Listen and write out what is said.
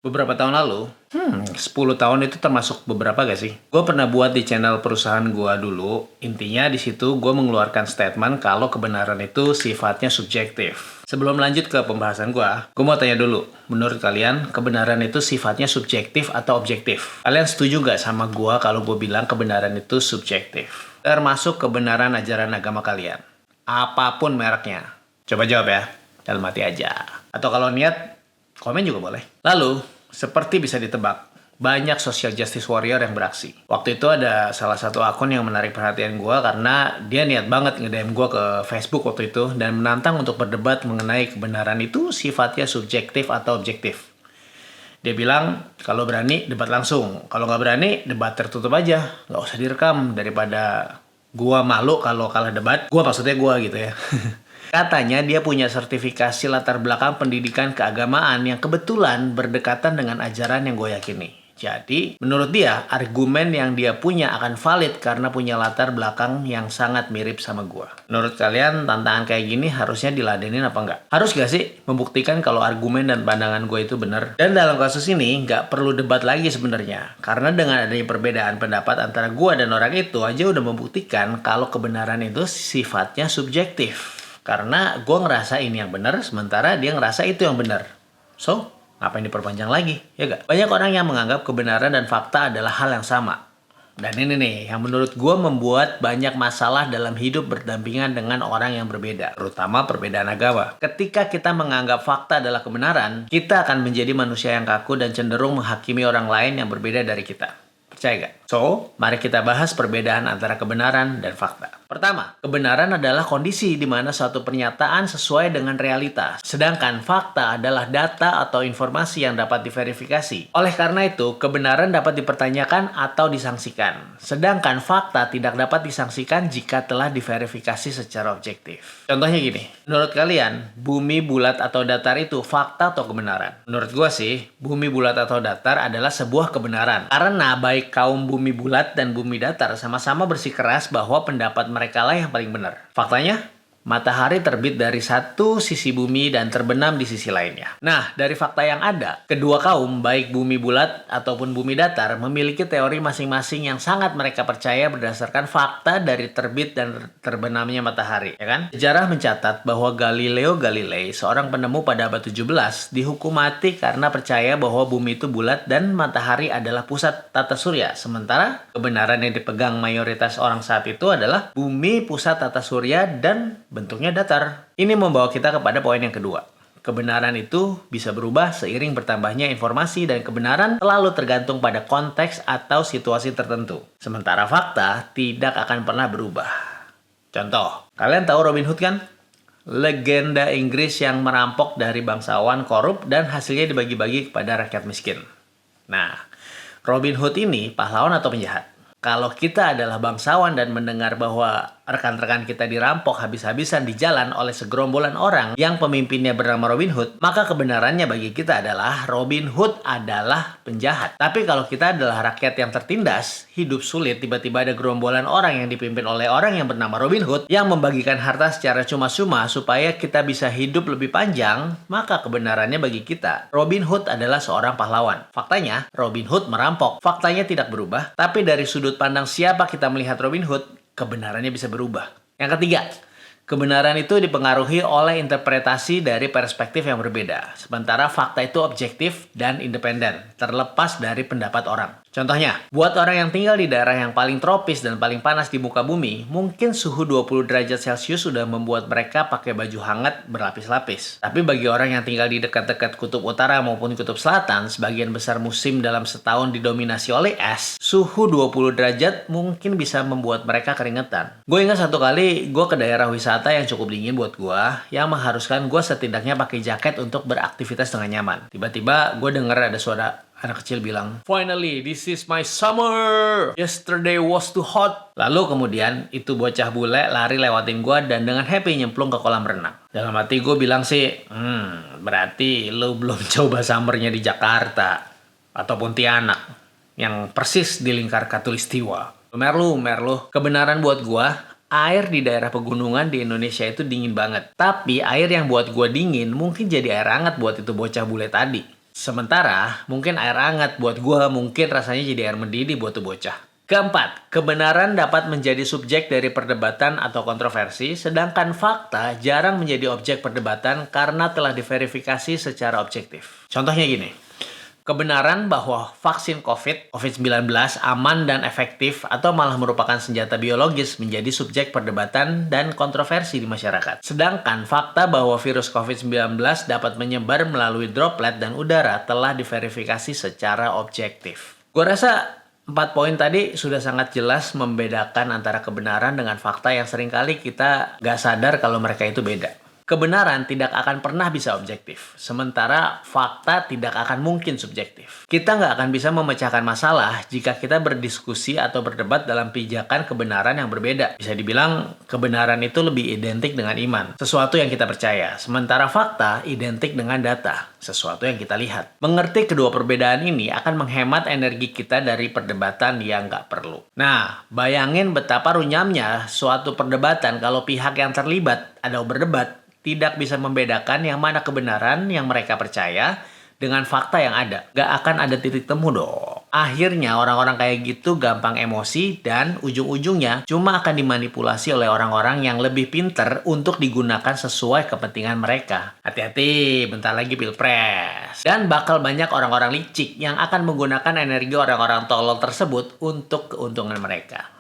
Beberapa tahun lalu, 10 tahun itu termasuk beberapa gak sih? Gue pernah buat di channel perusahaan gue dulu. Intinya di situ gue mengeluarkan statement kalau kebenaran itu sifatnya subjektif. Sebelum lanjut ke pembahasan gue mau tanya dulu. Menurut kalian, kebenaran itu sifatnya subjektif atau objektif? Kalian setuju gak sama gue kalau gue bilang kebenaran itu subjektif? Termasuk kebenaran ajaran agama kalian. Apapun mereknya. Coba jawab ya. Dalam hati aja. Atau kalau niat, komen juga boleh. Lalu, seperti bisa ditebak, banyak social justice warrior yang beraksi. Waktu itu ada salah satu akun yang menarik perhatian gue karena dia niat banget nge-DM gue ke Facebook waktu itu dan menantang untuk berdebat mengenai kebenaran itu sifatnya subjektif atau objektif. Dia bilang, kalau berani debat langsung, kalau nggak berani debat tertutup aja, nggak usah direkam daripada gue malu kalau kalah debat. Gue maksudnya gue gitu ya. Katanya dia punya sertifikasi latar belakang pendidikan keagamaan yang kebetulan berdekatan dengan ajaran yang gue yakini. Jadi, menurut dia, argumen yang dia punya akan valid karena punya latar belakang yang sangat mirip sama gue. Menurut kalian, tantangan kayak gini harusnya diladenin apa enggak? Harus gak sih membuktikan kalau argumen dan pandangan gue itu benar? Dan dalam kasus ini, nggak perlu debat lagi sebenarnya. Karena dengan adanya perbedaan pendapat antara gue dan orang itu aja udah membuktikan kalau kebenaran itu sifatnya subjektif. Karena gue ngerasa ini yang benar, sementara dia ngerasa itu yang benar. So, ngapain diperpanjang lagi? Ya gak? Banyak orang yang menganggap kebenaran dan fakta adalah hal yang sama. Dan ini nih, yang menurut gue membuat banyak masalah dalam hidup berdampingan dengan orang yang berbeda. Terutama perbedaan agama. Ketika kita menganggap fakta adalah kebenaran, kita akan menjadi manusia yang kaku dan cenderung menghakimi orang lain yang berbeda dari kita. Percaya gak? So, mari kita bahas perbedaan antara kebenaran dan fakta. Pertama, kebenaran adalah kondisi di mana suatu pernyataan sesuai dengan realitas. Sedangkan fakta adalah data atau informasi yang dapat diverifikasi. Oleh karena itu, kebenaran dapat dipertanyakan atau disangsikan. Sedangkan fakta tidak dapat disangsikan jika telah diverifikasi secara objektif. Contohnya gini, menurut kalian, bumi bulat atau datar itu fakta atau kebenaran? Menurut gue sih, bumi bulat atau datar adalah sebuah kebenaran. Karena baik kaum bumi bulat dan bumi datar sama-sama bersikeras bahwa pendapat mereka lah yang paling benar. Faktanya, matahari terbit dari satu sisi bumi dan terbenam di sisi lainnya. Nah, dari fakta yang ada, kedua kaum, baik bumi bulat ataupun bumi datar, memiliki teori masing-masing yang sangat mereka percaya berdasarkan fakta dari terbit dan terbenamnya matahari, ya kan? Sejarah mencatat bahwa Galileo Galilei, seorang penemu pada abad 17, dihukum mati karena percaya bahwa bumi itu bulat dan matahari adalah pusat tata surya. Sementara kebenaran yang dipegang mayoritas orang saat itu adalah bumi pusat tata surya dan bentuknya datar. Ini membawa kita kepada poin yang kedua. Kebenaran itu bisa berubah seiring bertambahnya informasi dan kebenaran selalu tergantung pada konteks atau situasi tertentu. Sementara fakta tidak akan pernah berubah. Contoh, kalian tahu Robin Hood kan? Legenda Inggris yang merampok dari bangsawan korup dan hasilnya dibagi-bagi kepada rakyat miskin. Nah, Robin Hood ini pahlawan atau penjahat? Kalau kita adalah bangsawan dan mendengar bahwa rekan-rekan kita dirampok habis-habisan di jalan oleh segerombolan orang yang pemimpinnya bernama Robin Hood, maka kebenarannya bagi kita adalah Robin Hood adalah penjahat. Tapi kalau kita adalah rakyat yang tertindas, hidup sulit, tiba-tiba ada gerombolan orang yang dipimpin oleh orang yang bernama Robin Hood yang membagikan harta secara cuma-cuma supaya kita bisa hidup lebih panjang, maka kebenarannya bagi kita, Robin Hood adalah seorang pahlawan. Faktanya, Robin Hood merampok. Faktanya tidak berubah, tapi dari sudut pandang siapa kita melihat Robin Hood, kebenarannya bisa berubah. Yang ketiga, kebenaran itu dipengaruhi oleh interpretasi dari perspektif yang berbeda. Sementara fakta itu objektif dan independen, terlepas dari pendapat orang. Contohnya, buat orang yang tinggal di daerah yang paling tropis dan paling panas di muka bumi, mungkin suhu 20 derajat Celcius sudah membuat mereka pakai baju hangat berlapis-lapis. Tapi bagi orang yang tinggal di dekat-dekat kutub utara maupun kutub selatan, sebagian besar musim dalam setahun didominasi oleh es, suhu 20 derajat mungkin bisa membuat mereka keringetan. Gue ingat satu kali gue ke daerah wisata yang cukup dingin buat gue, yang mengharuskan gue setidaknya pakai jaket untuk beraktivitas dengan nyaman. Tiba-tiba gue dengar ada suara anak kecil bilang, "Finally, this is my summer. Yesterday was too hot." Lalu kemudian itu bocah bule lari lewatin gue dan dengan happy nyemplung ke kolam renang. Dalam hati gue bilang sih, berarti lo belum coba summernya di Jakarta atau Pontianak yang persis di lingkar Katulistiwa. Merlu. Kebenaran buat gue, air di daerah pegunungan di Indonesia itu dingin banget. Tapi air yang buat gue dingin mungkin jadi air hangat buat itu bocah bule tadi. Sementara, mungkin air hangat buat gua mungkin rasanya jadi air mendidih buat tuh bocah. Keempat, kebenaran dapat menjadi subjek dari perdebatan atau kontroversi, sedangkan fakta jarang menjadi objek perdebatan karena telah diverifikasi secara objektif. Contohnya gini, kebenaran bahwa vaksin COVID-19 aman dan efektif atau malah merupakan senjata biologis menjadi subjek perdebatan dan kontroversi di masyarakat. Sedangkan fakta bahwa virus COVID-19 dapat menyebar melalui droplet dan udara telah diverifikasi secara objektif. Gue rasa 4 poin tadi sudah sangat jelas membedakan antara kebenaran dengan fakta yang seringkali kita nggak sadar kalau mereka itu beda. Kebenaran tidak akan pernah bisa objektif, sementara fakta tidak akan mungkin subjektif. Kita nggak akan bisa memecahkan masalah jika kita berdiskusi atau berdebat dalam pijakan kebenaran yang berbeda. Bisa dibilang, kebenaran itu lebih identik dengan iman, sesuatu yang kita percaya, sementara fakta identik dengan data, sesuatu yang kita lihat. Mengerti kedua perbedaan ini akan menghemat energi kita dari perdebatan yang nggak perlu. Nah, bayangin betapa runyamnya suatu perdebatan kalau pihak yang terlibat atau berdebat tidak bisa membedakan yang mana kebenaran yang mereka percaya dengan fakta yang ada. Gak akan ada titik temu dong. Akhirnya orang-orang kayak gitu gampang emosi dan ujung-ujungnya cuma akan dimanipulasi oleh orang-orang yang lebih pinter untuk digunakan sesuai kepentingan mereka. Hati-hati, bentar lagi pilpres. Dan bakal banyak orang-orang licik yang akan menggunakan energi orang-orang tolol tersebut untuk keuntungan mereka.